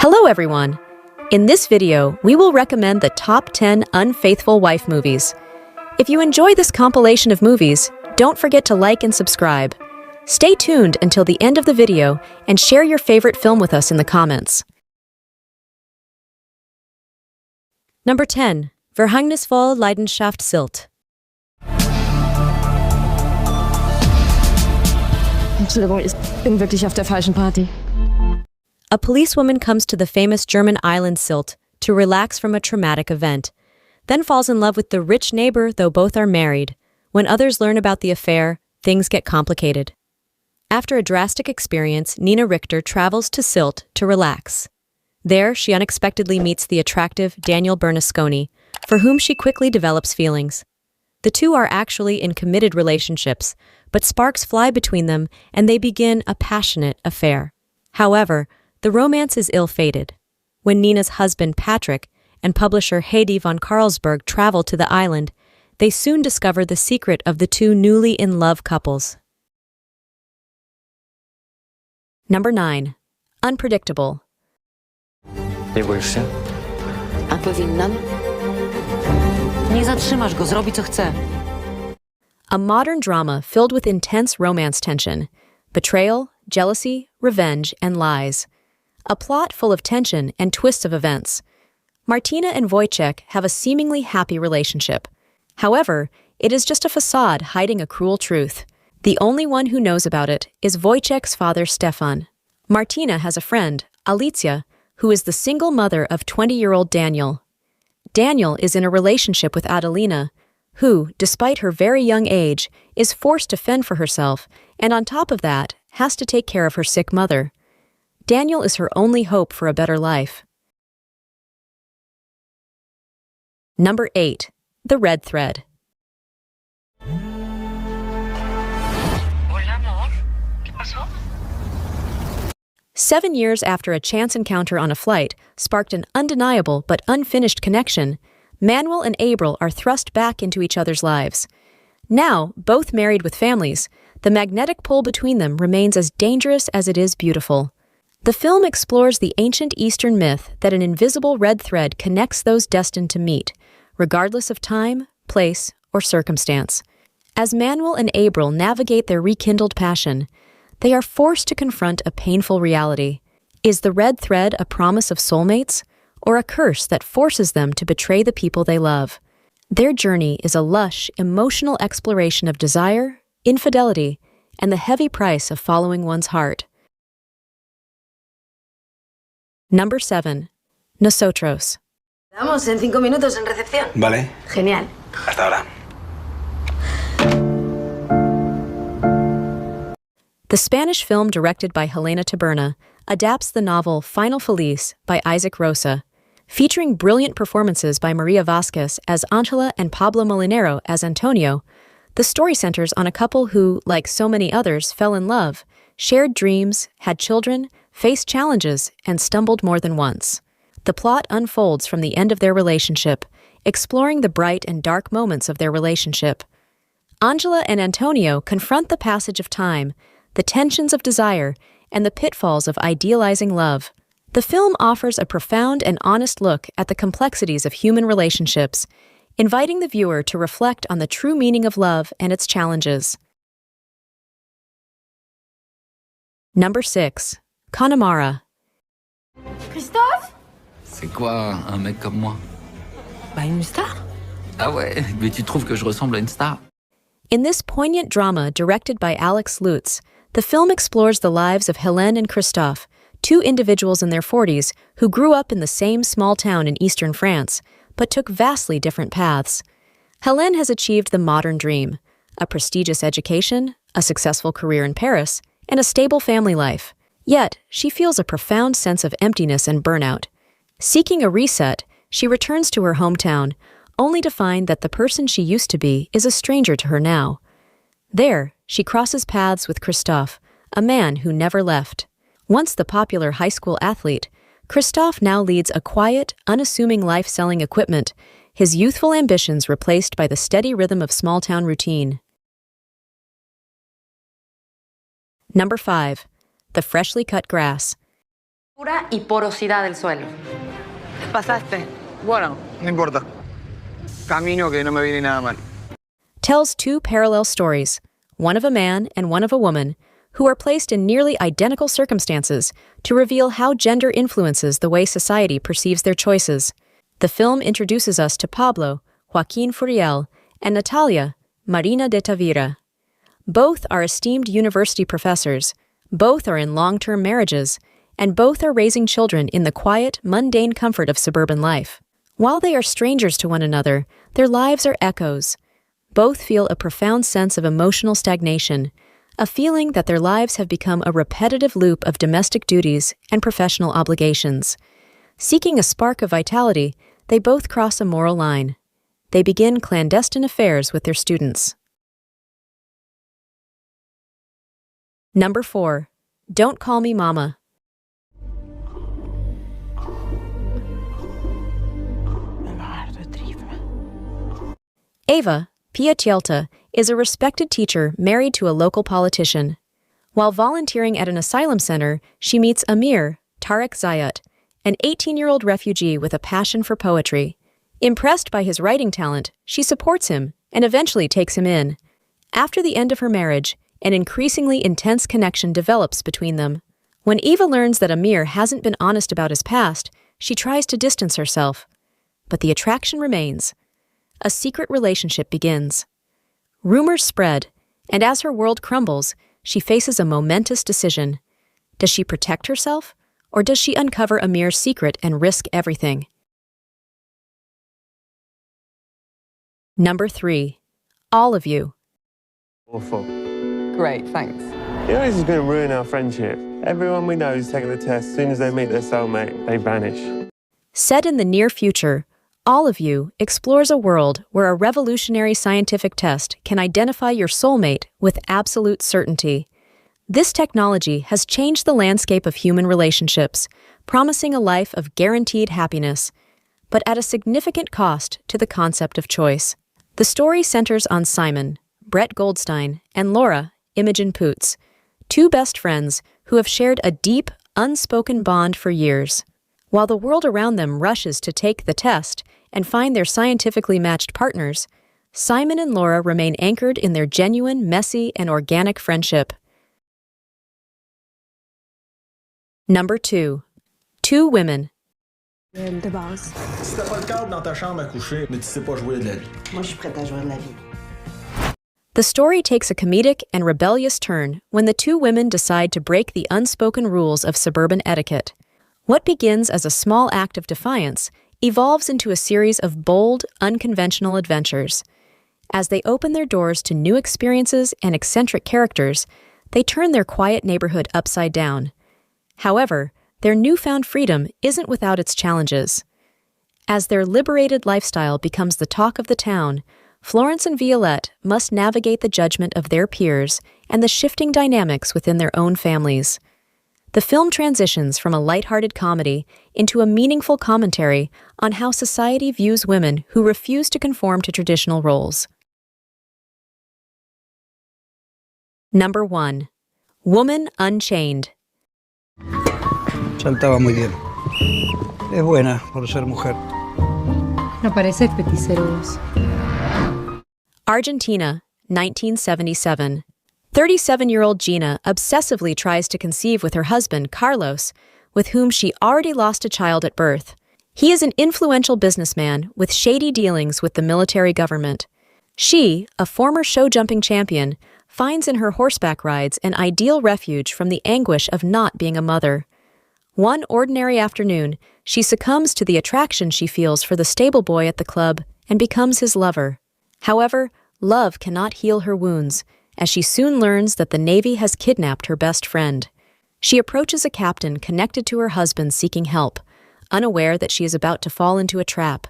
Hello everyone! In this video, we will recommend the top 10 unfaithful wife movies. If you enjoy this compilation of movies, don't forget to like and subscribe. Stay tuned until the end of the video and share your favorite film with us in the comments. Number 10. Verhängnisvoll Leidenschaft Sylt. Entschuldigung, ich bin wirklich auf der falschen Party. A policewoman comes to the famous German island Sylt to relax from a traumatic event, then falls in love with the rich neighbor, though both are married. When others learn about the affair, things get complicated. After a drastic experience, Nina Richter travels to Sylt to relax. There, she unexpectedly meets the attractive Daniel Bernasconi, for whom she quickly develops feelings. The two are actually in committed relationships, but sparks fly between them and they begin a passionate affair. However, the romance is ill-fated. When Nina's husband Patrick and publisher Heidi von Carlsberg travel to the island, they soon discover the secret of the two newly in love couples. Number 9. Unpredictable. Nie boisz się? A powinnam? Nie zatrzymasz go, zrobi co chce. A modern drama filled with intense romance tension, betrayal, jealousy, revenge, and lies. A plot full of tension and twists of events. Martina and Wojciech have a seemingly happy relationship. However, it is just a facade hiding a cruel truth. The only one who knows about it is Wojciech's father, Stefan. Martina has a friend, Alicja, who is the single mother of 20-year-old Daniel. Daniel is in a relationship with Adelina, who, despite her very young age, is forced to fend for herself, and on top of that, has to take care of her sick mother. Daniel is her only hope for a better life. Number 8. The Red Thread. Hola, amor. ¿Qué pasó? 7 years after a chance encounter on a flight sparked an undeniable but unfinished connection, Manuel and April are thrust back into each other's lives. Now, both married with families, the magnetic pull between them remains as dangerous as it is beautiful. The film explores the ancient Eastern myth that an invisible red thread connects those destined to meet, regardless of time, place, or circumstance. As Manuel and April navigate their rekindled passion, they are forced to confront a painful reality. Is the red thread a promise of soulmates, or a curse that forces them to betray the people they love? Their journey is a lush, emotional exploration of desire, infidelity, and the heavy price of following one's heart. Number 7. Nosotros. Vamos, en 5 minutos en recepción. Vale. Genial. Hasta ahora. The Spanish film directed by Helena Taberna adapts the novel Final Feliz by Isaac Rosa, featuring brilliant performances by Maria Vasquez as Angela and Pablo Molinero as Antonio. The story centers on a couple who, like so many others, fell in love, shared dreams, had children, faced challenges, and stumbled more than once. The plot unfolds from the end of their relationship, exploring the bright and dark moments of their relationship. Angela and Antonio confront the passage of time, the tensions of desire, and the pitfalls of idealizing love. The film offers a profound and honest look at the complexities of human relationships, inviting the viewer to reflect on the true meaning of love and its challenges. Number 6. Connemara. Christophe? C'est quoi, un mec comme moi? Bah, une star. Ah ouais, mais tu trouves que je ressemble à une star? In this poignant drama directed by Alex Lutz, the film explores the lives of Hélène and Christophe, two individuals in their 40s who grew up in the same small town in eastern France, but took vastly different paths. Hélène has achieved the modern dream, a prestigious education, a successful career in Paris, and a stable family life. Yet, she feels a profound sense of emptiness and burnout. Seeking a reset, she returns to her hometown, only to find that the person she used to be is a stranger to her now. There, she crosses paths with Christophe, a man who never left. Once the popular high school athlete, Christophe now leads a quiet, unassuming life selling equipment, his youthful ambitions replaced by the steady rhythm of small-town routine. Number 5. The Freshly Cut Grass. y porosidad del suelo. Pasaste. Bueno, no importa. Camino que no me viene nada mal. Tells two parallel stories, one of a man and one of a woman, who are placed in nearly identical circumstances to reveal how gender influences the way society perceives their choices. The film introduces us to Pablo, Joaquin Furiel, and Natalia, Marina de Tavira. Both are esteemed university professors, both are in long-term marriages, and both are raising children in the quiet, mundane comfort of suburban life. While they are strangers to one another, their lives are echoes. Both feel a profound sense of emotional stagnation, a feeling that their lives have become a repetitive loop of domestic duties and professional obligations. Seeking a spark of vitality, they both cross a moral line. They begin clandestine affairs with their students. Number 4. Don't Call Me Mama. Eva, Pia Tielta, is a respected teacher married to a local politician. While volunteering at an asylum center, she meets Amir, Tarek Zayat, an 18-year-old refugee with a passion for poetry. Impressed by his writing talent, she supports him and eventually takes him in. After the end of her marriage, an increasingly intense connection develops between them. When Eva learns that Amir hasn't been honest about his past, she tries to distance herself. But the attraction remains. A secret relationship begins. Rumors spread, and as her world crumbles, she faces a momentous decision. Does she protect herself, or does she uncover Amir's secret and risk everything? Number 3. All of You. Awful. Great, thanks. You know, this is going to ruin our friendship. Everyone we know is taking the test. As soon as they meet their soulmate, they vanish. Set in the near future, All of You explores a world where a revolutionary scientific test can identify your soulmate with absolute certainty. This technology has changed the landscape of human relationships, promising a life of guaranteed happiness, but at a significant cost to the concept of choice. The story centers on Simon, Brett Goldstein, and Laura, Imogen Poots, two best friends who have shared a deep, unspoken bond for years. While the world around them rushes to take the test and find their scientifically matched partners, Simon and Laura remain anchored in their genuine, messy, and organic friendship. Number 2. Two Women. De base. Si t'as pas le cadre dans ta chambre à coucher, mais tu sais pas jouer de la vie. Moi, je suis prête à jouer de la vie. The story takes a comedic and rebellious turn when the two women decide to break the unspoken rules of suburban etiquette. What begins as a small act of defiance evolves into a series of bold, unconventional adventures. As they open their doors to new experiences and eccentric characters, they turn their quiet neighborhood upside down. However, their newfound freedom isn't without its challenges. As their liberated lifestyle becomes the talk of the town, Florence and Violette must navigate the judgment of their peers and the shifting dynamics within their own families. The film transitions from a lighthearted comedy into a meaningful commentary on how society views women who refuse to conform to traditional roles. Number 1. Woman Unchained. Cantaba muy bien. Es buena por ser mujer. No pareces peticero vos. Argentina, 1977. 37-year-old Gina obsessively tries to conceive with her husband, Carlos, with whom she already lost a child at birth. He is an influential businessman with shady dealings with the military government. She, a former show-jumping champion, finds in her horseback rides an ideal refuge from the anguish of not being a mother. One ordinary afternoon, she succumbs to the attraction she feels for the stable boy at the club and becomes his lover. However, love cannot heal her wounds, as she soon learns that the Navy has kidnapped her best friend. She approaches a captain connected to her husband seeking help, unaware that she is about to fall into a trap.